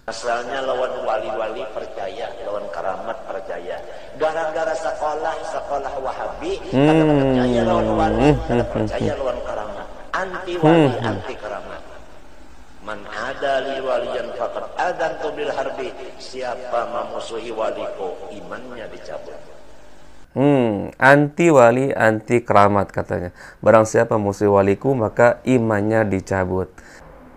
Asalnya lawan wali-wali percaya, lawan karamat percaya. Gara-gara sekolah Wahabi, kada percaya lawan wali, kada percaya lawan karamat. Anti wali, anti karamat. Man ada li waliyan faqad adantu bil harbi. Siapa memusuhi waliku, imannya dicabut. Anti wali, anti keramat katanya. Barang siapa musuh waliku, maka imannya dicabut.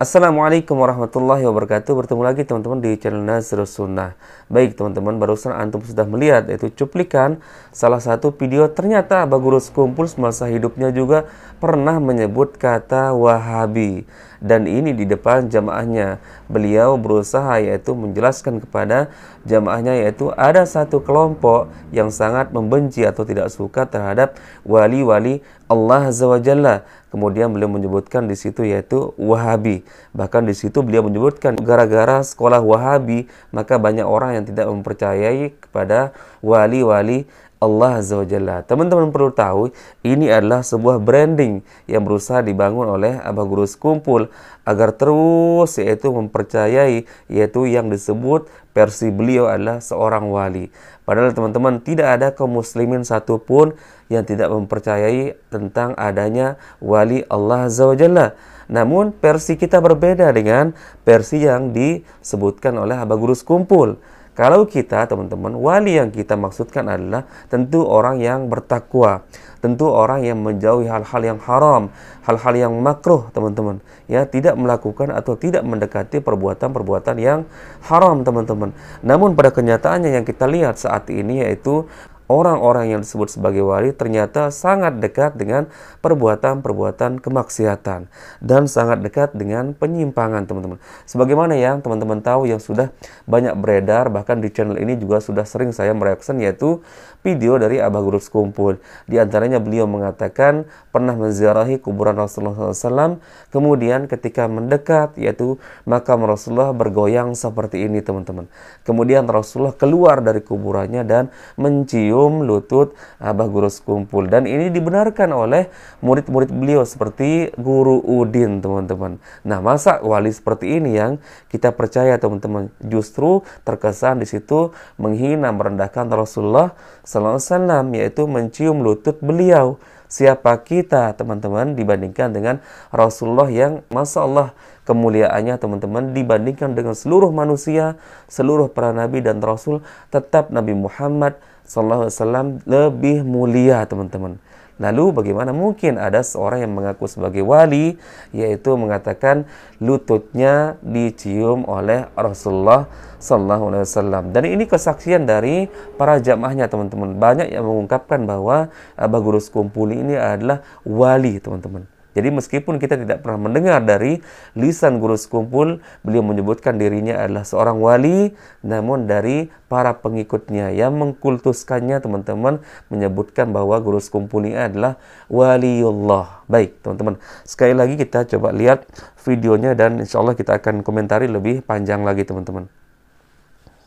Assalamualaikum warahmatullahi wabarakatuh. Bertemu lagi teman-teman di channel Nazrus Sunnah. Baik teman-teman, barusan antum sudah melihat yaitu cuplikan salah satu video. Ternyata Abah Guru Sekumpul semasa hidupnya juga pernah menyebut kata Wahabi. Dan ini di depan jamaahnya. Beliau berusaha yaitu menjelaskan kepada jamaahnya yaitu ada satu kelompok yang sangat membenci atau tidak suka terhadap wali-wali Allah Azza wa Jalla. Kemudian beliau menyebutkan di situ yaitu Wahabi. Bahkan di situ beliau menyebutkan gara-gara sekolah Wahabi maka banyak orang yang tidak mempercayai kepada wali-wali Allah Azza wa Jalla. Teman-teman perlu tahu, ini adalah sebuah branding yang berusaha dibangun oleh Abah Guru Sekumpul agar terus yaitu mempercayai yaitu yang disebut versi beliau adalah seorang wali. Padahal teman-teman tidak ada kaum muslimin satupun yang tidak mempercayai tentang adanya wali Allah Azza wa Jalla. Namun versi kita berbeda dengan versi yang disebutkan oleh Abah Guru Sekumpul. Kalau kita teman-teman, wali yang kita maksudkan adalah tentu orang yang bertakwa, tentu orang yang menjauhi hal-hal yang haram, hal-hal yang makruh teman-teman, ya, tidak melakukan atau tidak mendekati perbuatan-perbuatan yang haram teman-teman. Namun pada kenyataannya yang kita lihat saat ini yaitu orang-orang yang disebut sebagai wali ternyata sangat dekat dengan perbuatan-perbuatan kemaksiatan dan sangat dekat dengan penyimpangan teman-teman. Sebagaimana yang teman-teman tahu yang sudah banyak beredar, bahkan di channel ini juga sudah sering saya mereaction yaitu video dari Abah Guru Sekumpul. Di antaranya beliau mengatakan pernah menziarahi kuburan Rasulullah SAW, kemudian ketika mendekat yaitu makam Rasulullah bergoyang seperti ini teman-teman. Kemudian Rasulullah keluar dari kuburannya dan mencium lutut Abah Guru Sekumpul, dan ini dibenarkan oleh murid-murid beliau seperti Guru Udin teman-teman. Nah, masa wali seperti ini yang kita percaya teman-teman justru terkesan di situ menghina merendahkan Rasulullah sallallahu alaihi wasallam yaitu mencium lutut beliau. Siapa kita teman-teman dibandingkan dengan Rasulullah yang Masya Allah kemuliaannya teman-teman dibandingkan dengan seluruh manusia, seluruh para nabi dan rasul, tetap Nabi Muhammad sallallahu alaihi wasallam lebih mulia teman-teman. Lalu bagaimana mungkin ada seorang yang mengaku sebagai wali yaitu mengatakan lututnya dicium oleh Rasulullah sallallahu alaihi wasallam. Dan ini kesaksian dari para jamaahnya teman-teman. Banyak yang mengungkapkan bahwa Abah Guru Sekumpul ini adalah wali teman-teman. Jadi meskipun kita tidak pernah mendengar dari lisan Guru Sekumpul beliau menyebutkan dirinya adalah seorang wali, namun dari para pengikutnya yang mengkultuskannya teman-teman menyebutkan bahwa Guru Sekumpul ini adalah waliullah. Baik teman-teman, sekali lagi kita coba lihat videonya dan insya Allah kita akan komentari lebih panjang lagi teman-teman.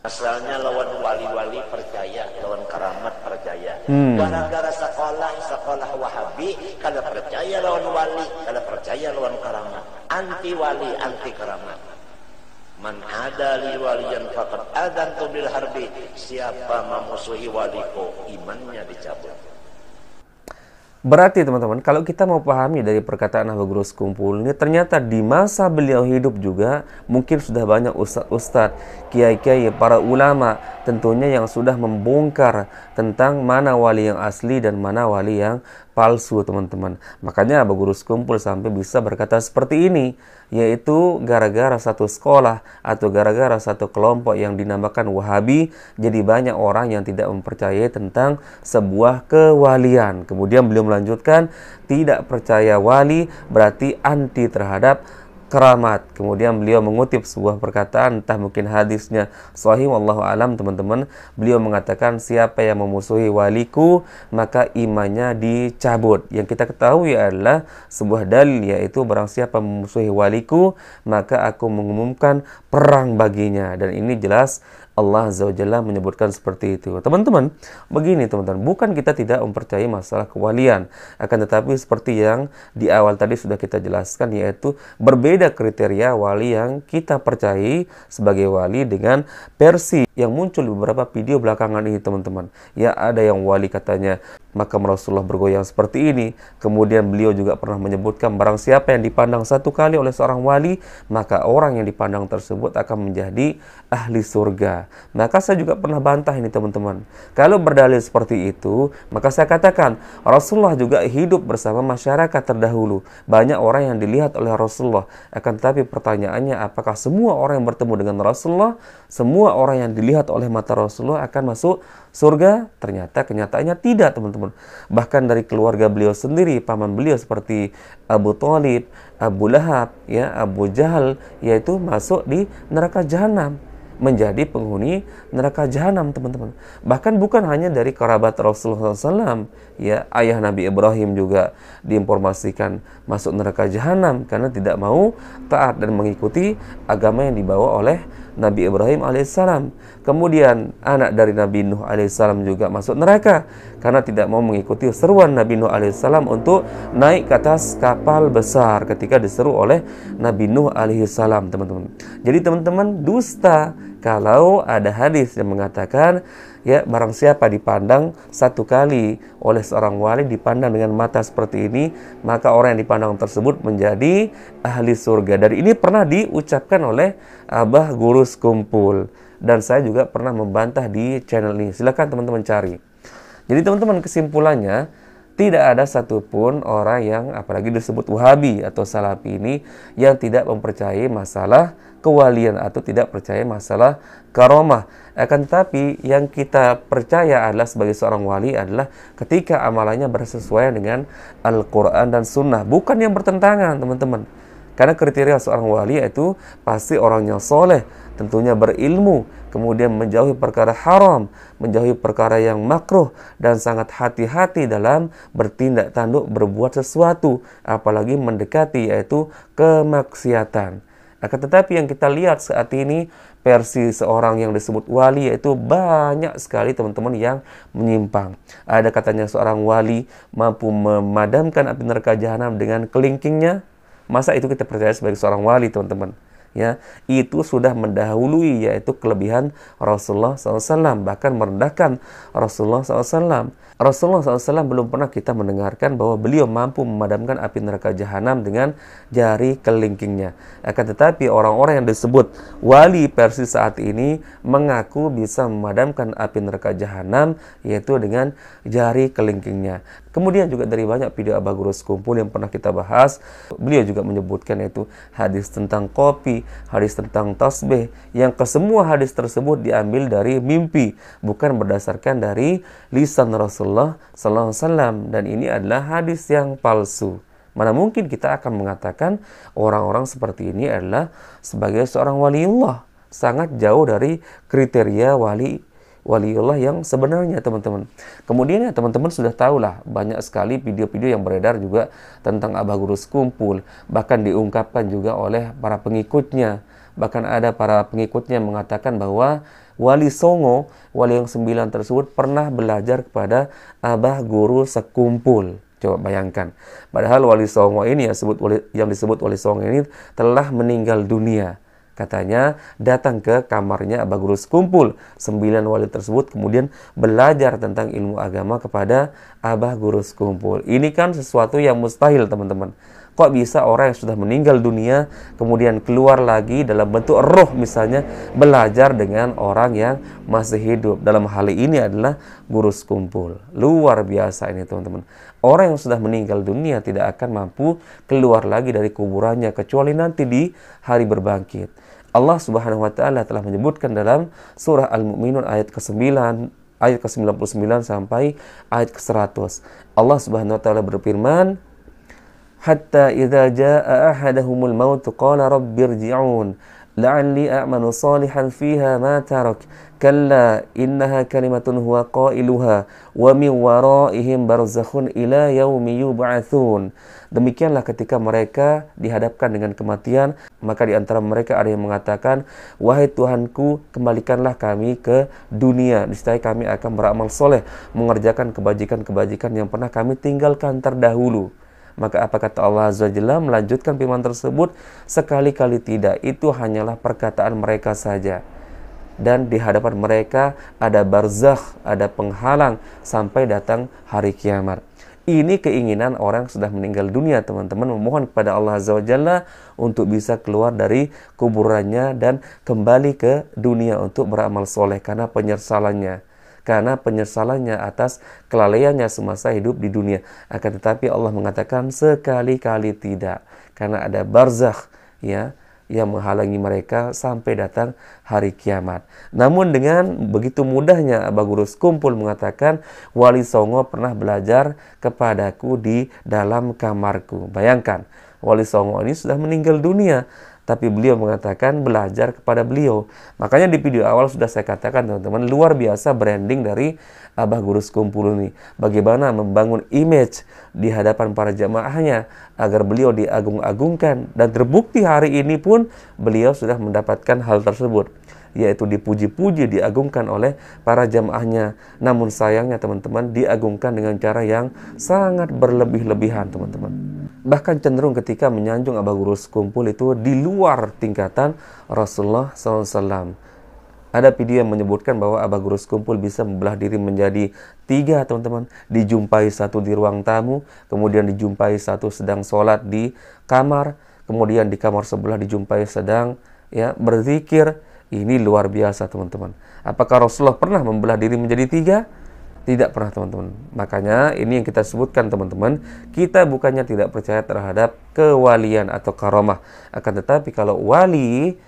Asalnya lawan wali-wali percaya, lawan karamat percaya. Gara-gara sekolah Wahabi, kada percaya lawan wali, kada percaya lawan karamat. Anti wali, anti karamat. Man ada li waliyan faqad adantu bil harbi. Siapa memusuhi waliku, imannya dicabut. Berarti teman-teman, kalau kita mau pahami dari perkataan Abah Guru Sekumpul ini, ternyata di masa beliau hidup juga mungkin sudah banyak ustadz, kiai-kiai, para ulama tentunya yang sudah membongkar tentang mana wali yang asli dan mana wali yang palsu teman-teman. Makanya Abah Guru Sekumpul sampai bisa berkata seperti ini, yaitu gara-gara satu sekolah atau gara-gara satu kelompok yang dinamakan Wahabi, jadi banyak orang yang tidak mempercayai tentang sebuah kewalian. Kemudian beliau melanjutkan, tidak percaya wali berarti anti terhadap keramat. Kemudian beliau mengutip sebuah perkataan, entah mungkin hadisnya sahih wallahu alam teman-teman. Beliau mengatakan siapa yang memusuhi waliku maka imannya dicabut. Yang kita ketahui adalah sebuah dalil yaitu barang siapa memusuhi waliku maka aku mengumumkan perang baginya. Dan ini jelas Allah Azza wa Jalla menyebutkan seperti itu. Teman-teman, begini teman-teman, bukan kita tidak mempercayai masalah kewalian, akan tetapi seperti yang di awal tadi sudah kita jelaskan, yaitu berbeda kriteria wali yang kita percayai sebagai wali dengan versi yang muncul di beberapa video belakangan ini teman-teman. Ya, ada yang wali katanya makam Rasulullah bergoyang seperti ini. Kemudian beliau juga pernah menyebutkan barang siapa yang dipandang satu kali oleh seorang wali, maka orang yang dipandang tersebut akan menjadi ahli surga. Maka saya juga pernah bantah ini teman-teman. Kalau berdalil seperti itu, maka saya katakan Rasulullah juga hidup bersama masyarakat terdahulu. Banyak orang yang dilihat oleh Rasulullah. Akan tetapi pertanyaannya, apakah semua orang yang bertemu dengan Rasulullah, semua orang yang dilihat oleh mata Rasulullah akan masuk surga? Ternyata kenyataannya tidak teman-teman. Bahkan dari keluarga beliau sendiri, paman beliau seperti Abu Thalib, Abu Lahab, ya, Abu Jahal, yaitu masuk di neraka jahanam, menjadi penghuni neraka jahanam teman-teman. Bahkan bukan hanya dari kerabat Rasulullah SAW, ya, ayah Nabi Ibrahim juga diinformasikan masuk neraka jahanam karena tidak mau taat dan mengikuti agama yang dibawa oleh Nabi Ibrahim alaihissalam. Kemudian anak dari Nabi Nuh alaihissalam juga masuk neraka karena tidak mau mengikuti seruan Nabi Nuh alaihissalam untuk naik ke atas kapal besar ketika diseru oleh Nabi Nuh alaihissalam, teman-teman. Jadi teman-teman, dusta kalau ada hadis yang mengatakan, ya, barang siapa dipandang satu kali oleh seorang wali, dipandang dengan mata seperti ini, maka orang yang dipandang tersebut menjadi ahli surga. Dan ini pernah diucapkan oleh Abah Guru Sekumpul, dan saya juga pernah membantah di channel ini. Silakan teman-teman cari. Jadi teman-teman, kesimpulannya, tidak ada satupun orang yang apalagi disebut Wahabi atau Salafi ini yang tidak mempercayai masalah kewalian atau tidak percaya masalah karomah. Akan tetapi yang kita percaya adalah sebagai seorang wali adalah ketika amalannya bersesuaian dengan Al-Quran dan Sunnah, bukan yang bertentangan teman-teman. Karena kriteria seorang wali itu pasti orang yang soleh, tentunya berilmu, kemudian menjauhi perkara haram, menjauhi perkara yang makruh, dan sangat hati-hati dalam bertindak tanduk berbuat sesuatu, apalagi mendekati yaitu kemaksiatan. Akan tetapi yang kita lihat saat ini, versi seorang yang disebut wali yaitu banyak sekali teman-teman yang menyimpang. Ada katanya seorang wali mampu memadamkan api neraka jahanam dengan kelingkingnya. Masa itu kita percaya sebagai seorang wali teman-teman? Ya, itu sudah mendahului yaitu kelebihan Rasulullah SAW, bahkan merendahkan Rasulullah SAW. Rasulullah SAW belum pernah kita mendengarkan bahwa beliau mampu memadamkan api neraka jahanam dengan jari kelingkingnya. Akan tetapi orang-orang yang disebut wali versi saat ini mengaku bisa memadamkan api neraka jahanam yaitu dengan jari kelingkingnya. Kemudian juga dari banyak video Abah Guru Sekumpul yang pernah kita bahas, beliau juga menyebutkan yaitu hadis tentang kopi, hadis tentang tasbih, yang kesemua hadis tersebut diambil dari mimpi, bukan berdasarkan dari lisan Rasulullah SAW, dan ini adalah hadis yang palsu. Mana mungkin kita akan mengatakan orang-orang seperti ini adalah sebagai seorang waliullah, sangat jauh dari kriteria waliullah yang sebenarnya teman-teman. Kemudian ya teman-teman sudah tahulah banyak sekali video-video yang beredar juga tentang Abah Guru Sekumpul, bahkan diungkapkan juga oleh para pengikutnya. Bahkan ada para pengikutnya mengatakan bahwa Wali Songo, wali yang 9 tersebut pernah belajar kepada Abah Guru Sekumpul. Coba bayangkan. Padahal Wali Songo ini yang disebut Wali Songo ini telah meninggal dunia. Katanya datang ke kamarnya Abah Guru Sekumpul. 9 wali tersebut kemudian belajar tentang ilmu agama kepada Abah Guru Sekumpul. Ini kan sesuatu yang mustahil teman-teman. Kok bisa orang yang sudah meninggal dunia kemudian keluar lagi dalam bentuk roh misalnya belajar dengan orang yang masih hidup? Dalam hal ini adalah Guru Sekumpul. Luar biasa ini teman-teman. Orang yang sudah meninggal dunia tidak akan mampu keluar lagi dari kuburannya kecuali nanti di hari berbangkit. Allah Subhanahu wa taala telah menyebutkan dalam surah Al-Mu'minun ayat ke-9, ayat ke-99 sampai ayat ke-100. Allah Subhanahu wa taala berfirman, "Hatta idza jaa ahadahumul maut qala rabbirji'un la'alli a'malu salihan fiha ma tarak kalla innaha kalimatun huwa qailuha wa min waraihim barzakhun ila yaumi yub'atsun. Demikianlah ketika mereka dihadapkan dengan kematian, maka di antara mereka ada yang mengatakan, wahai Tuhanku, kembalikanlah kami ke dunia, niscaya kami akan beramal soleh, mengerjakan kebajikan-kebajikan yang pernah kami tinggalkan terdahulu. Maka apa kata Allah Azza wa Jalla melanjutkan firman tersebut? Sekali-kali tidak, itu hanyalah perkataan mereka saja. Dan di hadapan mereka ada barzakh, ada penghalang sampai datang hari kiamat. Ini keinginan orang yang sudah meninggal dunia, teman-teman, memohon kepada Allah Azza wa Jalla untuk bisa keluar dari kuburannya dan kembali ke dunia untuk beramal soleh karena penyesalannya atas kelalaiannya semasa hidup di dunia. Akan tetapi Allah mengatakan sekali-kali tidak, karena ada barzakh ya yang menghalangi mereka sampai datang hari kiamat. Namun dengan begitu mudahnya Abah Guru Sekumpul mengatakan, Wali Songo pernah belajar kepadaku di dalam kamarku. Bayangkan, Wali Songo ini sudah meninggal dunia, tapi beliau mengatakan belajar kepada beliau. Makanya di video awal sudah saya katakan, teman-teman, luar biasa branding dari Abah Guru Sekumpul ini. Bagaimana membangun image di hadapan para jamaahnya agar beliau diagung-agungkan. Dan terbukti hari ini pun beliau sudah mendapatkan hal tersebut, yaitu dipuji-puji, diagungkan oleh para jamaahnya. Namun sayangnya, teman-teman, diagungkan dengan cara yang sangat berlebih-lebihan, teman-teman. Bahkan cenderung ketika menyanjung Abah Guru Sekumpul itu di luar tingkatan Rasulullah SAW. Ada video yang menyebutkan bahwa Abah Guru Sekumpul bisa membelah diri menjadi 3, teman-teman. Dijumpai satu di ruang tamu, kemudian dijumpai satu sedang sholat di kamar, kemudian di kamar sebelah dijumpai sedang berzikir. Ini luar biasa, teman-teman. Apakah Rasulullah pernah membelah diri menjadi 3? Tidak pernah, teman-teman. Makanya ini yang kita sebutkan, teman-teman, kita bukannya tidak percaya terhadap kewalian atau karomah. Akan tetapi kalau wali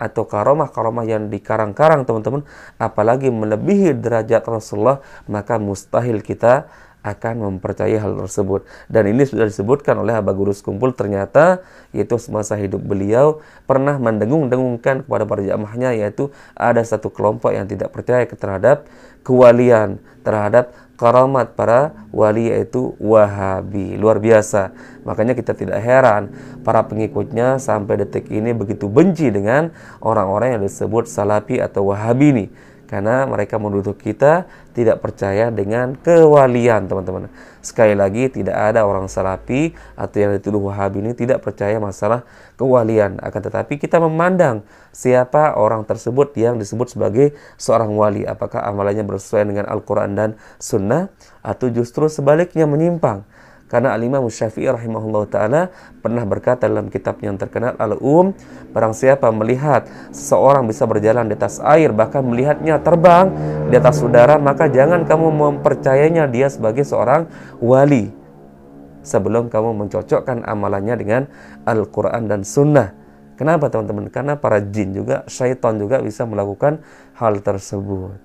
atau karomah yang dikarang-karang, teman-teman, apalagi melebihi derajat Rasulullah, maka mustahil kita akan mempercayai hal tersebut. Dan ini sudah disebutkan oleh Abah Guru Sekumpul, ternyata yaitu semasa hidup beliau pernah mendengung-dengungkan kepada para jamaahnya, yaitu ada satu kelompok yang tidak percaya terhadap kewalian, terhadap karamat para wali, yaitu Wahabi. Luar biasa. Makanya kita tidak heran para pengikutnya sampai detik ini begitu benci dengan orang-orang yang disebut Salafi atau Wahabi ini, karena mereka menuduh kita tidak percaya dengan kewalian, teman-teman. Sekali lagi, tidak ada orang Salafi atau yang dituduh Wahabi ini tidak percaya masalah kewalian. Akan tetapi kita memandang siapa orang tersebut yang disebut sebagai seorang wali. Apakah amalannya bersesuaian dengan Al-Quran dan Sunnah, atau justru sebaliknya menyimpang. Karena Al-Imam Syafi'i rahimahullah ta'ala pernah berkata dalam kitab yang terkenal Al-Um, barang siapa melihat seseorang bisa berjalan di atas air, bahkan melihatnya terbang di atas udara, maka jangan kamu mempercayainya dia sebagai seorang wali sebelum kamu mencocokkan amalannya dengan Al-Quran dan Sunnah. Kenapa, teman-teman? Karena para jin juga, syaitan juga bisa melakukan hal tersebut.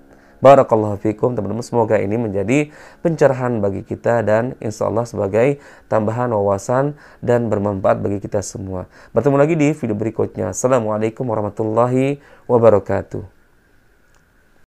Barakallahu fikum, teman-teman. Semoga ini menjadi pencerahan bagi kita dan insya Allah sebagai tambahan wawasan dan bermanfaat bagi kita semua. Bertemu lagi di video berikutnya. Assalamualaikum warahmatullahi wabarakatuh.